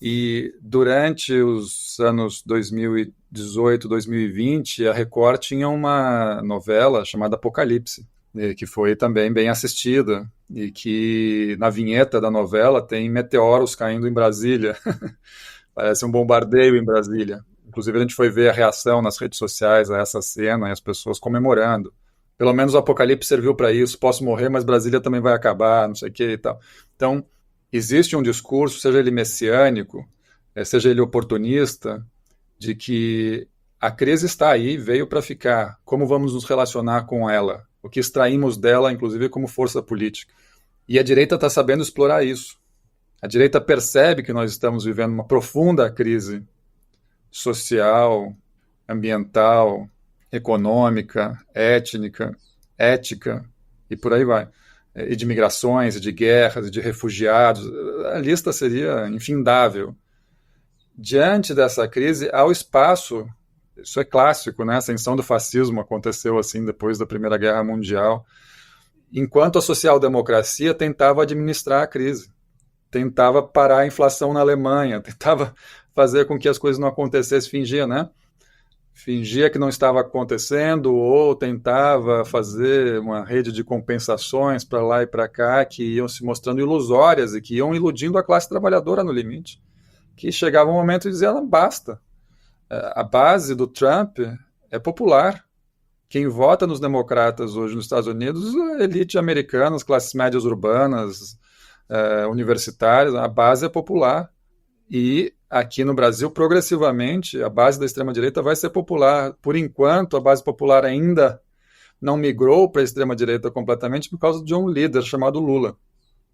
E durante os anos 2018, 2020, a Record tinha uma novela chamada Apocalipse, que foi também bem assistida, e que na vinheta da novela tem meteoros caindo em Brasília. Parece um bombardeio em Brasília. Inclusive, a gente foi ver a reação nas redes sociais a essa cena e as pessoas comemorando. Pelo menos o Apocalipse serviu para isso. Posso morrer, mas Brasília também vai acabar, não sei o que e tal. Então, existe um discurso, seja ele messiânico, seja ele oportunista, de que a crise está aí, veio para ficar. Como vamos nos relacionar com ela? O que extraímos dela, inclusive, como força política. E a direita está sabendo explorar isso. A direita percebe que nós estamos vivendo uma profunda crise social, ambiental, econômica, ética, e por aí vai. E de migrações, e de guerras, e de refugiados. A lista seria infindável. Diante dessa crise, há o espaço, isso é clássico, né? A ascensão do fascismo aconteceu assim depois da Primeira Guerra Mundial, enquanto a social-democracia tentava administrar a crise, tentava parar a inflação na Alemanha, tentava fazer com que as coisas não acontecessem, fingia, né? Fingia que não estava acontecendo ou tentava fazer uma rede de compensações para lá e para cá que iam se mostrando ilusórias e que iam iludindo a classe trabalhadora no limite, que chegava um momento e dizia, não, basta. A base do Trump é popular. Quem vota nos democratas hoje nos Estados Unidos é a elite americana, as classes médias urbanas, universitárias, a base é popular. E aqui no Brasil, progressivamente, a base da extrema-direita vai ser popular. Por enquanto, a base popular ainda não migrou para a extrema-direita completamente por causa de um líder chamado Lula.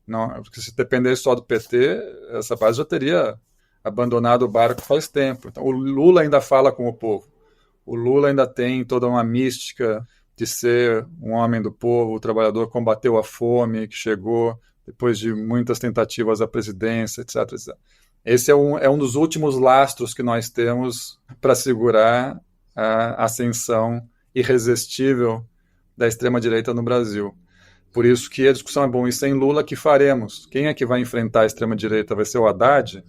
Não, porque se dependesse só do PT, essa base já teria abandonado o barco faz tempo. Então, o Lula ainda fala com o povo. O Lula ainda tem toda uma mística de ser um homem do povo, o trabalhador que combateu a fome, que chegou depois de muitas tentativas à presidência, etc, etc. Esse é um dos últimos lastros que nós temos para segurar a ascensão irresistível da extrema-direita no Brasil. Por isso que a discussão é bom. E sem Lula, que faremos? Quem é que vai enfrentar a extrema-direita? Vai ser o Haddad?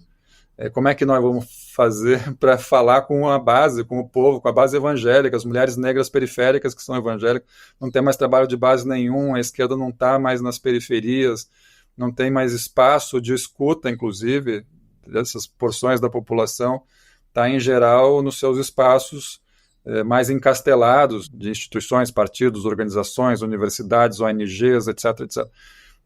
Como é que nós vamos fazer para falar com a base, com o povo, com a base evangélica, as mulheres negras periféricas que são evangélicas, não tem mais trabalho de base nenhum, a esquerda não está mais nas periferias, não tem mais espaço de escuta, inclusive, dessas porções da população, está, em geral, nos seus espaços mais encastelados de instituições, partidos, organizações, universidades, ONGs, etc, etc.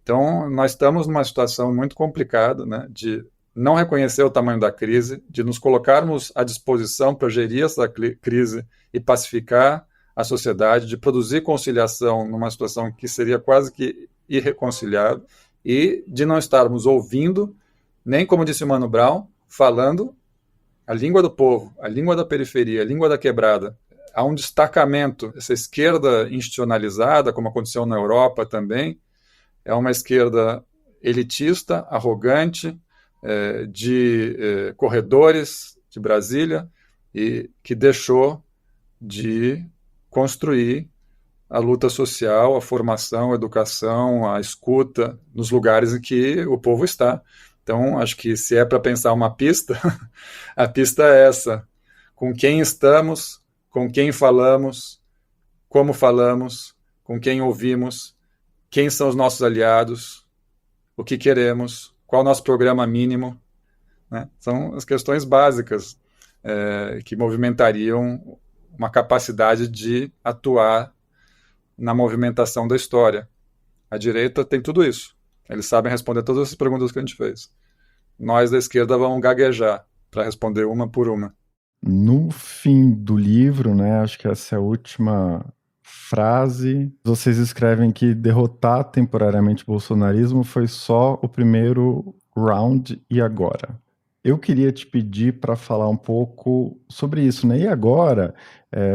Então, nós estamos numa situação muito complicada, né, de não reconhecer o tamanho da crise, de nos colocarmos à disposição para gerir essa crise e pacificar a sociedade, de produzir conciliação numa situação que seria quase que irreconciliável e de não estarmos ouvindo, nem, como disse o Mano Brown, falando a língua do povo, a língua da periferia, a língua da quebrada. Há um destacamento. Essa esquerda institucionalizada, como aconteceu na Europa também, é uma esquerda elitista, arrogante, de corredores de Brasília, e que deixou de construir a luta social, a formação, a educação, a escuta nos lugares em que o povo está. Então, acho que se é para pensar uma pista, a pista é essa. Com quem estamos, com quem falamos, como falamos, com quem ouvimos, quem são os nossos aliados, o que queremos, qual o nosso programa mínimo, né? São as questões básicas que movimentariam uma capacidade de atuar na movimentação da história. A direita tem tudo isso. Eles sabem responder todas essas perguntas que a gente fez. Nós da esquerda vamos gaguejar para responder uma por uma. No fim do livro, né, acho que essa é a última frase, vocês escrevem que derrotar temporariamente o bolsonarismo foi só o primeiro round e agora. Eu queria te pedir para falar um pouco sobre isso, né? E agora,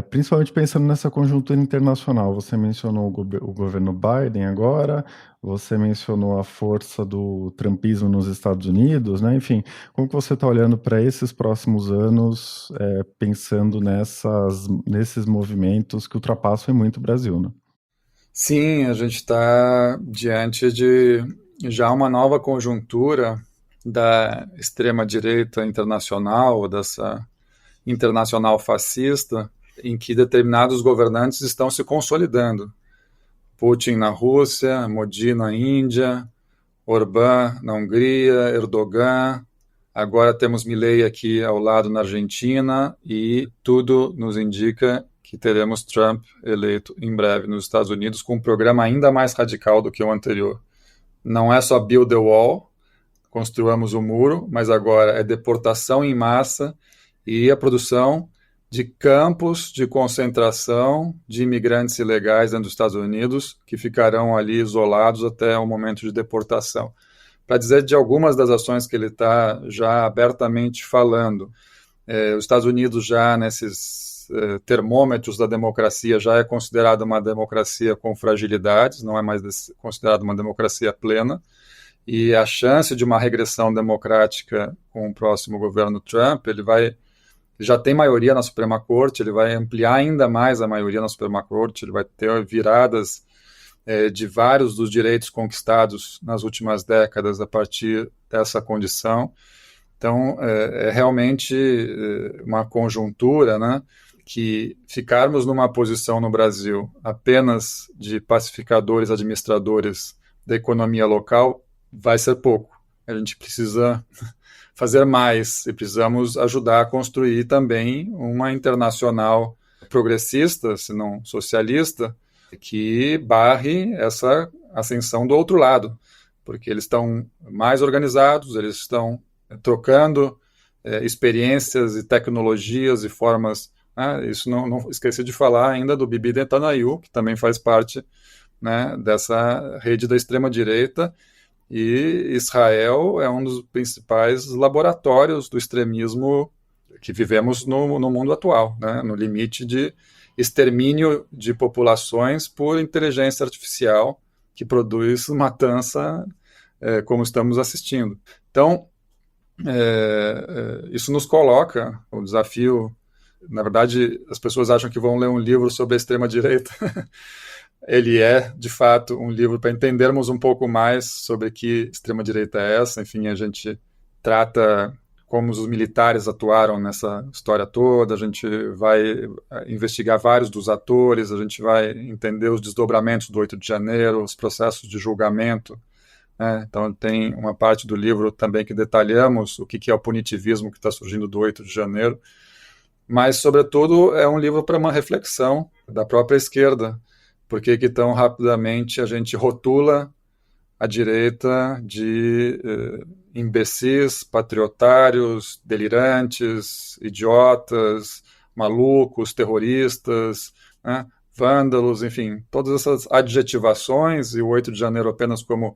principalmente pensando nessa conjuntura internacional, você mencionou o governo Biden agora, você mencionou a força do trumpismo nos Estados Unidos, né? Enfim, como que você está olhando para esses próximos anos, pensando nesses movimentos que ultrapassam muito o Brasil, né? Sim, a gente está diante de já uma nova conjuntura da extrema-direita internacional, dessa internacional fascista, em que determinados governantes estão se consolidando. Putin na Rússia, Modi na Índia, Orbán na Hungria, Erdogan, agora temos Milei aqui ao lado na Argentina e tudo nos indica que teremos Trump eleito em breve nos Estados Unidos com um programa ainda mais radical do que o anterior. Não é só build the wall, construamos o muro, mas agora é deportação em massa e a produção de campos de concentração de imigrantes ilegais dentro dos Estados Unidos que ficarão ali isolados até o momento de deportação. Para dizer de algumas das ações que ele está já abertamente falando, os Estados Unidos já nesses termômetros da democracia já é considerada uma democracia com fragilidades, não é mais considerada uma democracia plena, e a chance de uma regressão democrática com o próximo governo Trump, ele já tem maioria na Suprema Corte, ele vai ampliar ainda mais a maioria na Suprema Corte, ele vai ter viradas de vários dos direitos conquistados nas últimas décadas a partir dessa condição. Então, é realmente uma conjuntura, né, que ficarmos numa posição no Brasil apenas de pacificadores, administradores da economia local vai ser pouco. A gente precisa fazer mais e precisamos ajudar a construir também uma internacional progressista, se não socialista, que barre essa ascensão do outro lado, porque eles estão mais organizados, eles estão trocando experiências e tecnologias e formas. Isso não esqueci de falar ainda do Bibi Netanyahu, que também faz parte, né, dessa rede da extrema-direita. E Israel é um dos principais laboratórios do extremismo que vivemos no mundo atual, né? No limite de extermínio de populações por inteligência artificial que produz matança como estamos assistindo. Então, isso nos coloca o desafio. Na verdade, as pessoas acham que vão ler um livro sobre a extrema-direita. Ele é, de fato, um livro para entendermos um pouco mais sobre que extrema-direita é essa. Enfim, a gente trata como os militares atuaram nessa história toda, a gente vai investigar vários dos atores, a gente vai entender os desdobramentos do 8 de janeiro, os processos de julgamento. Né? Então, tem uma parte do livro também que detalhamos o que é o punitivismo que está surgindo do 8 de janeiro. Mas, sobretudo, é um livro para uma reflexão da própria esquerda. Por que tão rapidamente a gente rotula a direita de imbecis, patriotários, delirantes, idiotas, malucos, terroristas, né, vândalos, enfim, todas essas adjetivações, e o 8 de janeiro apenas como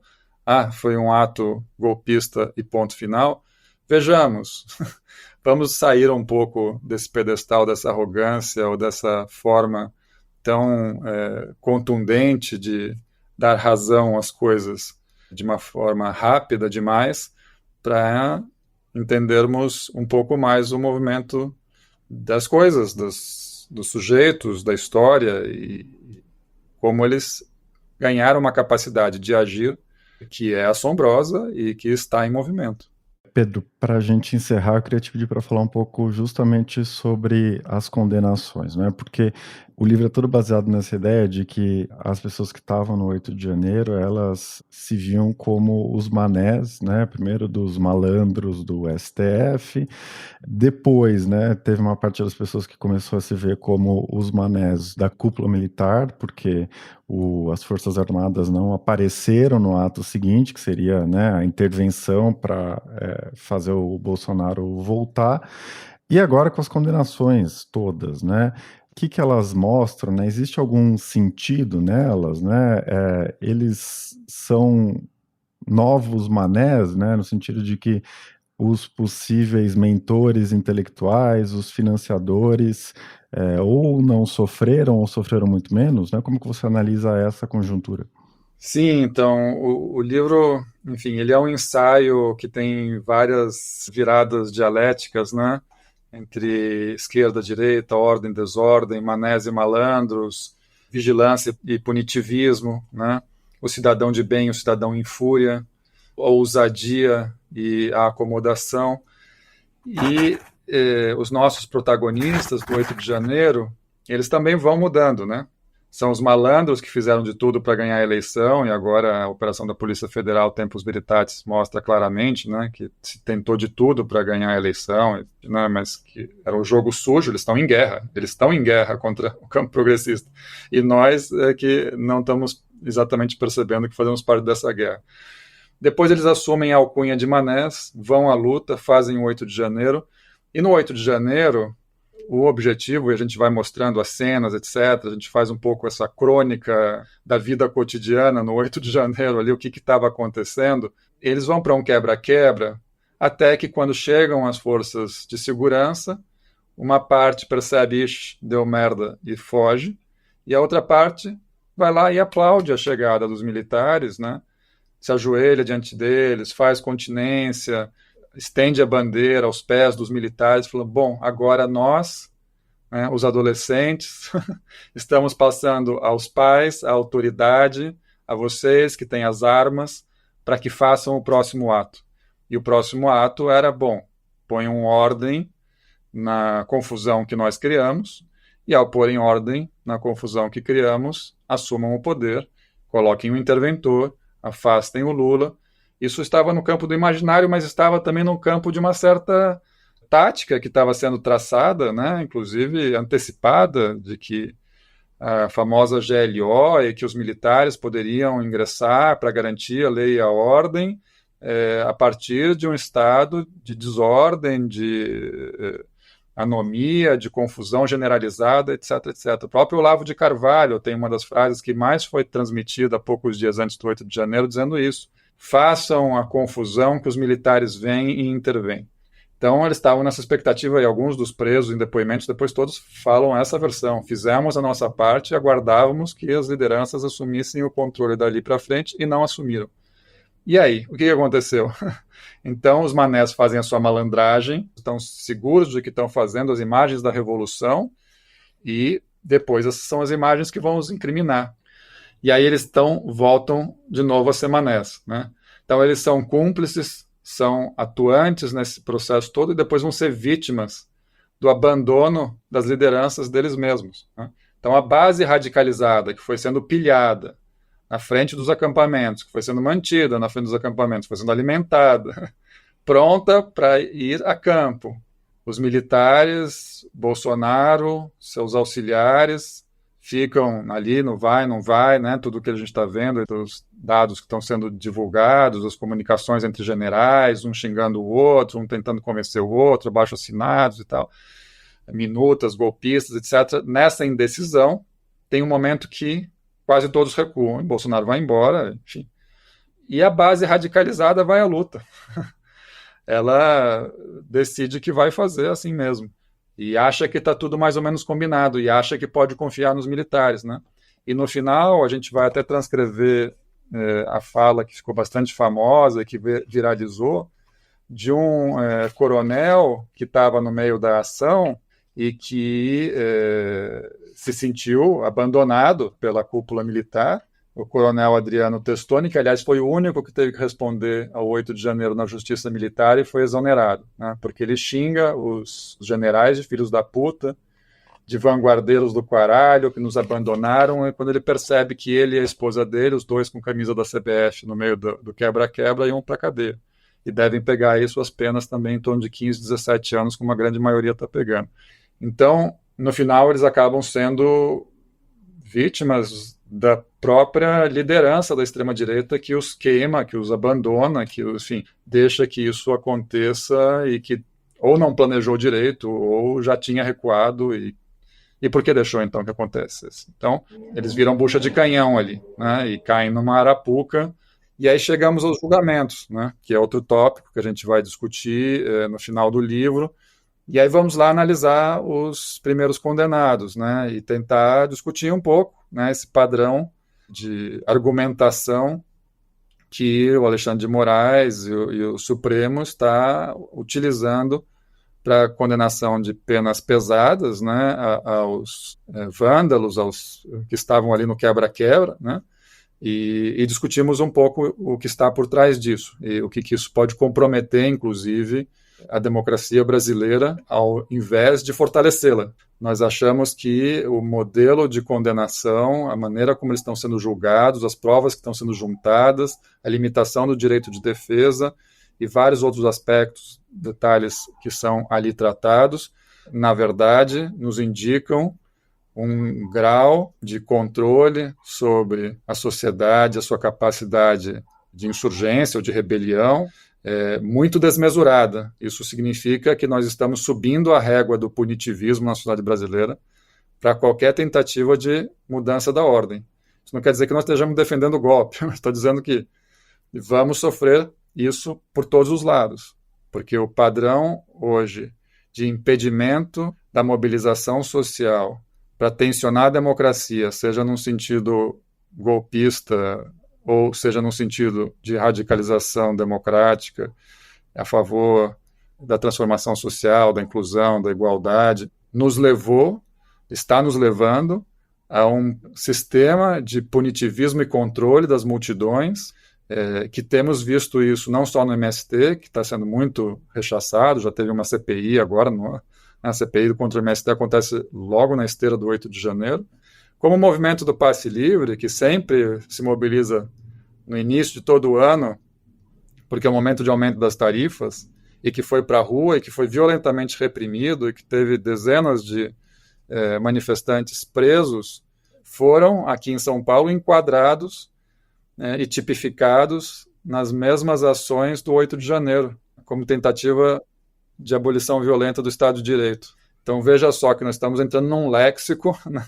foi um ato golpista e ponto final. Vejamos, vamos sair um pouco desse pedestal, dessa arrogância ou dessa forma tão contundente de dar razão às coisas de uma forma rápida demais para entendermos um pouco mais o movimento das coisas, dos sujeitos, da história e como eles ganharam uma capacidade de agir que é assombrosa e que está em movimento. Pedro, para a gente encerrar, eu queria te pedir para falar um pouco justamente sobre as condenações, né? Porque o livro é todo baseado nessa ideia de que as pessoas que estavam no 8 de janeiro, elas se viam como os manés, né? Primeiro dos malandros do STF, depois, né, teve uma parte das pessoas que começou a se ver como os manés da cúpula militar, porque as Forças Armadas não apareceram no ato seguinte, que seria, né, a intervenção para fazer o Bolsonaro voltar. E agora com as condenações todas, né? O que elas mostram, né? Existe algum sentido nelas, né? Eles são novos manés, né? No sentido de que os possíveis mentores intelectuais, os financiadores, ou não sofreram ou sofreram muito menos, né? Como que você analisa essa conjuntura? Sim, então, o livro, enfim, ele é um ensaio que tem várias viradas dialéticas, né? Entre esquerda, direita, ordem, desordem, manés e malandros, vigilância e punitivismo, né? O cidadão de bem, o cidadão em fúria, a ousadia e a acomodação. E os nossos protagonistas do 8 de janeiro, eles também vão mudando, né? São os malandros que fizeram de tudo para ganhar a eleição, e agora a operação da Polícia Federal Tempus Veritatis mostra claramente, né, que se tentou de tudo para ganhar a eleição, né, mas que era um jogo sujo. Eles estão em guerra contra o campo progressista. E nós é que não estamos exatamente percebendo que fazemos parte dessa guerra. Depois eles assumem a alcunha de manés, vão à luta, fazem o 8 de janeiro, e no 8 de janeiro o objetivo, e a gente vai mostrando as cenas, etc., a gente faz um pouco essa crônica da vida cotidiana no 8 de janeiro, ali, o que estava acontecendo. Eles vão para um quebra-quebra, até que quando chegam as forças de segurança, uma parte percebe, ixi, deu merda, e foge, e a outra parte vai lá e aplaude a chegada dos militares, né? Se ajoelha diante deles, faz continência, estende a bandeira aos pés dos militares, falando, bom, agora nós, né, os adolescentes, estamos passando aos pais, à autoridade, a vocês que têm as armas, para que façam o próximo ato. E o próximo ato era, bom, ponham ordem na confusão que nós criamos, e ao porem ordem na confusão que criamos, assumam o poder, coloquem o interventor, afastem o Lula. Isso estava no campo do imaginário, mas estava também no campo de uma certa tática que estava sendo traçada, né, inclusive antecipada, de que a famosa GLO e que os militares poderiam ingressar para garantir a lei e a ordem a partir de um estado de desordem, de anomia, de confusão generalizada, etc, etc. O próprio Olavo de Carvalho tem uma das frases que mais foi transmitida poucos dias antes do 8 de janeiro, dizendo isso. Façam a confusão que os militares vêm e intervêm. Então, eles estavam nessa expectativa, e alguns dos presos em depoimentos, depois todos falam essa versão. Fizemos a nossa parte e aguardávamos que as lideranças assumissem o controle dali para frente, e não assumiram. E aí, o que aconteceu? Então, os manés fazem a sua malandragem, estão seguros de que estão fazendo as imagens da revolução, e depois essas são as imagens que vão os incriminar. E aí eles voltam de novo a ser manés, né? Então eles são cúmplices, são atuantes nesse processo todo, e depois vão ser vítimas do abandono das lideranças deles mesmos, né? Então a base radicalizada que foi sendo pilhada na frente dos acampamentos, que foi sendo mantida na frente dos acampamentos, foi sendo alimentada, pronta para ir a campo. Os militares, Bolsonaro, seus auxiliares, ficam ali no vai, não vai, né? Tudo que a gente está vendo, os dados que estão sendo divulgados, as comunicações entre generais, um xingando o outro, um tentando convencer o outro, abaixo-assinados e tal, minutas, golpistas, etc. Nessa indecisão, tem um momento que quase todos recuam, e Bolsonaro vai embora, enfim. E a base radicalizada vai à luta. Ela decide que vai fazer assim mesmo. E acha que está tudo mais ou menos combinado, e acha que pode confiar nos militares, né? E no final, a gente vai até transcrever a fala que ficou bastante famosa, que viralizou, de um coronel que estava no meio da ação e que se sentiu abandonado pela cúpula militar, o coronel Adriano Testoni, que aliás foi o único que teve que responder ao 8 de janeiro na justiça militar e foi exonerado, né? Porque ele xinga os generais de filhos da puta, de vanguardeiros do caralho, que nos abandonaram, e quando ele percebe que ele e a esposa dele, os dois com camisa da CBF no meio do quebra-quebra, iam para a cadeia. E devem pegar aí suas penas também em torno de 15, 17 anos, como a grande maioria está pegando. Então, no final, eles acabam sendo vítimas da própria liderança da extrema-direita que os queima, que os abandona, que, enfim, deixa que isso aconteça e que ou não planejou direito ou já tinha recuado e por que deixou então que acontecesse? Então, eles viram bucha de canhão ali, né, e caem numa arapuca. E aí chegamos aos julgamentos, né, que é outro tópico que a gente vai discutir no final do livro. E aí vamos lá analisar os primeiros condenados, né, e tentar discutir um pouco, né, esse padrão de argumentação que o Alexandre de Moraes e o Supremo está utilizando para condenação de penas pesadas, né, aos vândalos, aos que estavam ali no quebra-quebra, né, e discutimos um pouco o que está por trás disso e o que isso pode comprometer, inclusive, a democracia brasileira, ao invés de fortalecê-la. Nós achamos que o modelo de condenação, a maneira como eles estão sendo julgados, as provas que estão sendo juntadas, a limitação do direito de defesa e vários outros aspectos, detalhes que são ali tratados, na verdade, nos indicam um grau de controle sobre a sociedade, a sua capacidade de insurgência ou de rebelião, muito desmesurada. Isso significa que nós estamos subindo a régua do punitivismo na sociedade brasileira para qualquer tentativa de mudança da ordem. Isso não quer dizer que nós estejamos defendendo o golpe, estou dizendo que vamos sofrer isso por todos os lados, porque o padrão hoje de impedimento da mobilização social para tensionar a democracia, seja num sentido golpista ou seja num sentido de radicalização democrática, a favor da transformação social, da inclusão, da igualdade, está nos levando a um sistema de punitivismo e controle das multidões, que temos visto isso não só no MST, que está sendo muito rechaçado, já teve uma CPI agora, a CPI contra o MST acontece logo na esteira do 8 de janeiro, como o movimento do passe livre, que sempre se mobiliza no início de todo o ano, porque é o momento de aumento das tarifas, e que foi para a rua, e que foi violentamente reprimido, e que teve dezenas de manifestantes presos, foram, aqui em São Paulo, enquadrados e tipificados nas mesmas ações do 8 de janeiro, como tentativa de abolição violenta do Estado de Direito. Então veja só que nós estamos entrando num léxico, né,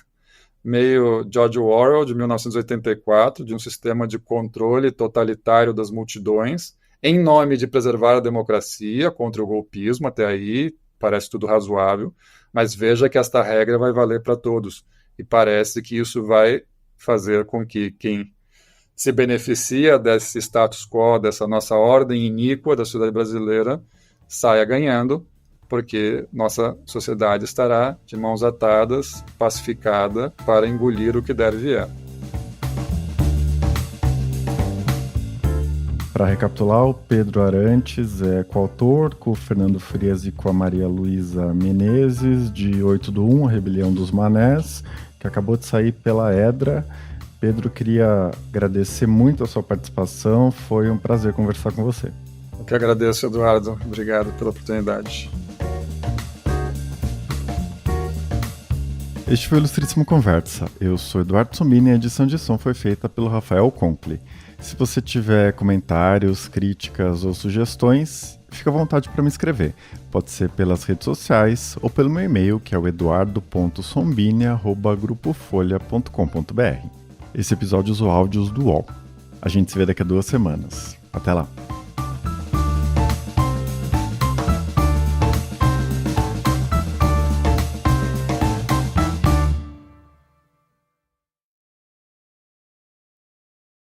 meio George Orwell, de 1984, de um sistema de controle totalitário das multidões, em nome de preservar a democracia contra o golpismo. Até aí parece tudo razoável, mas veja que esta regra vai valer para todos, e parece que isso vai fazer com que quem se beneficia desse status quo, dessa nossa ordem iníqua da sociedade brasileira, saia ganhando, porque nossa sociedade estará de mãos atadas, pacificada, para engolir o que der e vier. Para recapitular, o Pedro Arantes é coautor, com o Fernando Frias e com a Maria Luísa Menezes, de 8/1, a Rebelião dos Manés, que acabou de sair pela Edra. Pedro, queria agradecer muito a sua participação, foi um prazer conversar com você. Eu que agradeço, Eduardo. Obrigado pela oportunidade. Este foi o Ilustríssimo Conversa. Eu sou Eduardo Sumini e a edição de som foi feita pelo Rafael Conkle. Se você tiver comentários, críticas ou sugestões, fica à vontade para me escrever. Pode ser pelas redes sociais ou pelo meu e-mail, que é o eduardo.sombini@grupofolha.com.br. Esse episódio usou áudios do UOL. A gente se vê daqui a 2 semanas. Até lá!